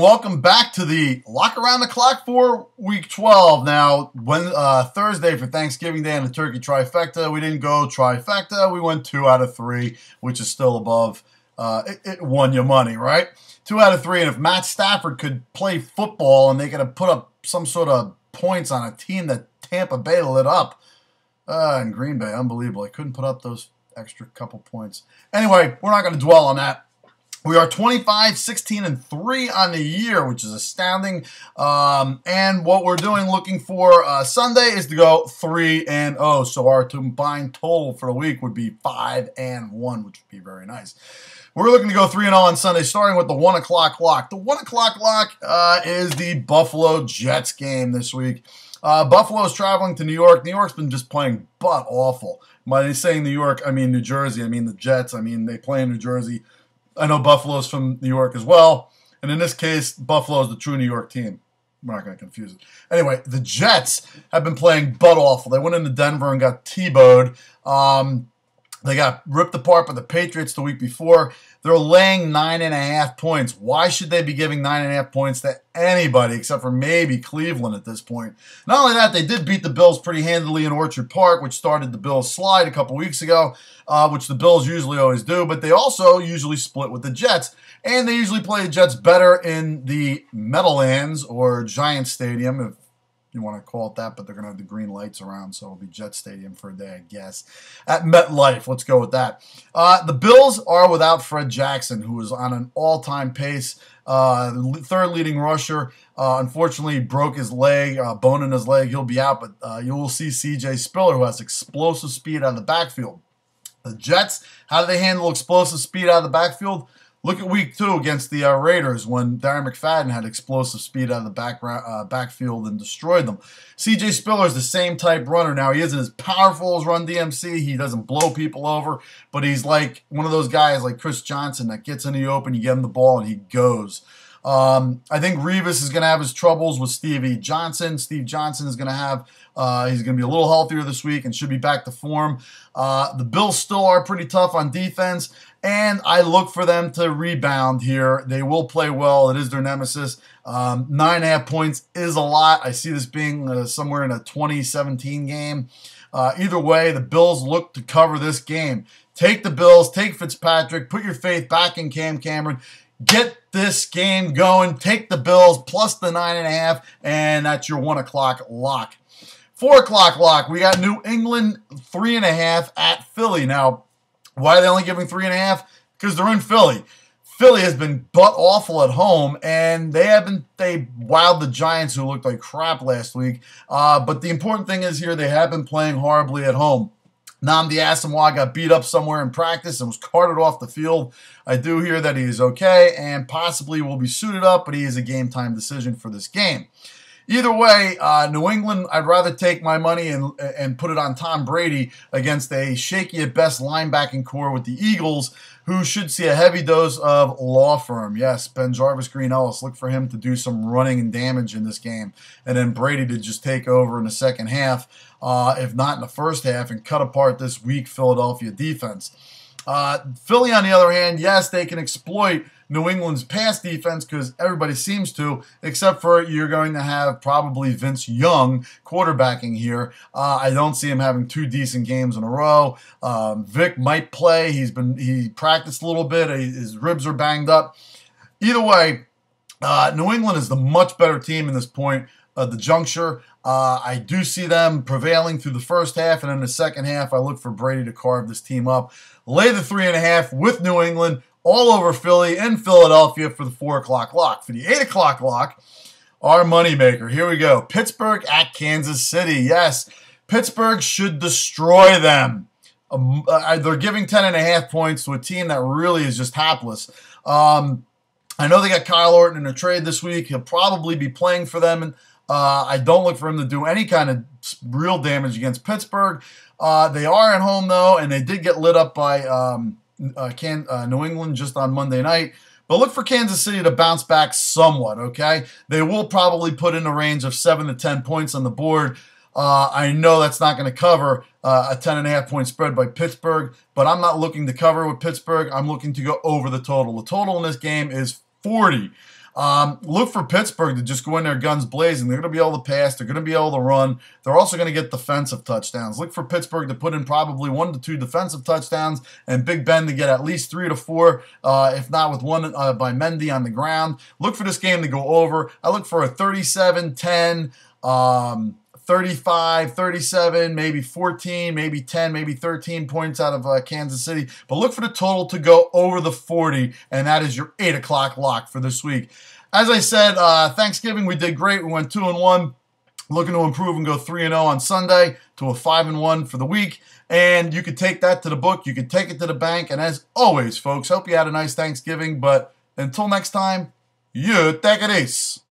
welcome back to the Lock Around the Clock for Week 12. Now, Thursday for Thanksgiving Day and the Turkey Trifecta, we didn't go trifecta. We went 2 out of 3, which is still above. It won you money, right? 2 out of 3, and if Matt Stafford could play football and they could have put up some sort of points on a team that Tampa Bay lit up, and Green Bay, unbelievable. I couldn't put up those extra couple points. Anyway, we're not going to dwell on that. We are 25, 16, and 3 on the year, which is astounding. And what we're doing, looking for Sunday, is to go 3-0. So our combined total for the week would be 5-1, which would be very nice. We're looking to go 3-0 on Sunday, starting with the 1 o'clock lock. The 1 o'clock lock is the Buffalo Jets game this week. Buffalo is traveling to New York. New York's been just playing butt awful. By saying New York, I mean New Jersey. I mean the Jets. I mean they play in New Jersey. I know Buffalo's from New York as well. And in this case, Buffalo is the true New York team. We're not going to confuse it. Anyway, the Jets have been playing butt awful. They went into Denver and got T-bowed. They got ripped apart by the Patriots the week before. They're laying 9.5 points. Why should they be giving 9.5 points to anybody except for maybe Cleveland at this point? Not only that, they did beat the Bills pretty handily in Orchard Park, which started the Bills' slide a couple weeks ago, which the Bills usually always do, but they also usually split with the Jets. And they usually play the Jets better in the Meadowlands or Giant Stadium, if you want to call it that, but they're going to have the green lights around, so it'll be Jet Stadium for a day, I guess. At MetLife, let's go with that. The Bills are without Fred Jackson, who is on an all-time pace. Third leading rusher, unfortunately broke his leg, bone in his leg. He'll be out, but you will see C.J. Spiller, who has explosive speed out of the backfield. The Jets, how do they handle explosive speed out of the backfield? Look at week 2 against the Raiders when Darren McFadden had explosive speed out of the backfield and destroyed them. C.J. Spiller is the same type runner. Now, he isn't as powerful as Run DMC. He doesn't blow people over, but he's like one of those guys like Chris Johnson that gets in the open, you get him the ball, and he goes. I think Revis is going to have his troubles with Steve Johnson. Steve Johnson is going to have, he's going to be a little healthier this week and should be back to form. The Bills still are pretty tough on defense, and I look for them to rebound here. They will play well. It is their nemesis. 9.5 points is a lot. I see this being somewhere in a 2017 game. Either way, the Bills look to cover this game. Take the Bills, take Fitzpatrick, put your faith back in Cam Cameron. Get this game going. Take the Bills plus the 9.5, and that's your 1 o'clock lock. 4 o'clock lock. We got New England 3.5 at Philly. Now, why are they only giving 3.5? Because they're in Philly. Philly has been butt awful at home, and they wowed the Giants, who looked like crap last week. But the important thing is here, they have been playing horribly at home. Nnamdi Asomugha got beat up somewhere in practice and was carted off the field. I do hear that he is okay and possibly will be suited up, but he is a game-time decision for this game. Either way, New England, I'd rather take my money and put it on Tom Brady against a shaky at best linebacking core with the Eagles, who should see a heavy dose of law firm. Yes, Ben Jarvis, Green Ellis. Look for him to do some running and damage in this game. And then Brady to just take over in the second half, if not in the first half, and cut apart this weak Philadelphia defense. Philly, on the other hand, yes, they can exploit New England's pass defense because everybody seems to, except for you're going to have probably Vince Young quarterbacking here. I don't see him having 2 decent games in a row. Vic might play. He practiced a little bit. His ribs are banged up. Either way, New England is the much better team in this point of the juncture. I do see them prevailing through the first half, and in the second half, I look for Brady to carve this team up. Lay the 3.5 with New England all over Philly and Philadelphia for the 4 o'clock lock. For the 8 o'clock lock, our moneymaker. Here we go. Pittsburgh at Kansas City. Yes, Pittsburgh should destroy them. They're giving 10.5 points to a team that really is just hapless. I know they got Kyle Orton in a trade this week. He'll probably be playing for them. And I don't look for him to do any kind of real damage against Pittsburgh. They are at home, though, and they did get lit up by New England just on Monday night. But look for Kansas City to bounce back somewhat, okay? They will probably put in a range of 7 to 10 points on the board. I know that's not going to cover a 10.5 point spread by Pittsburgh, but I'm not looking to cover with Pittsburgh. I'm looking to go over the total. The total in this game is 40. Look for Pittsburgh to just go in there guns blazing. They're going to be able to pass. They're going to be able to run. They're also going to get defensive touchdowns. Look for Pittsburgh to put in probably 1 to 2 defensive touchdowns, and Big Ben to get at least 3 to 4, if not with one by Mendy on the ground. Look for this game to go over. I look for a 37-10, 35, 37, maybe 14, maybe 10, maybe 13 points out of Kansas City. But look for the total to go over the 40, and that is your 8 o'clock lock for this week. As I said, Thanksgiving, we did great. We went 2-1. Looking to improve and go 3-0 on Sunday to a 5-1 for the week. And you could take that to the book. You could take it to the bank. And as always, folks, hope you had a nice Thanksgiving. But until next time, you take it easy.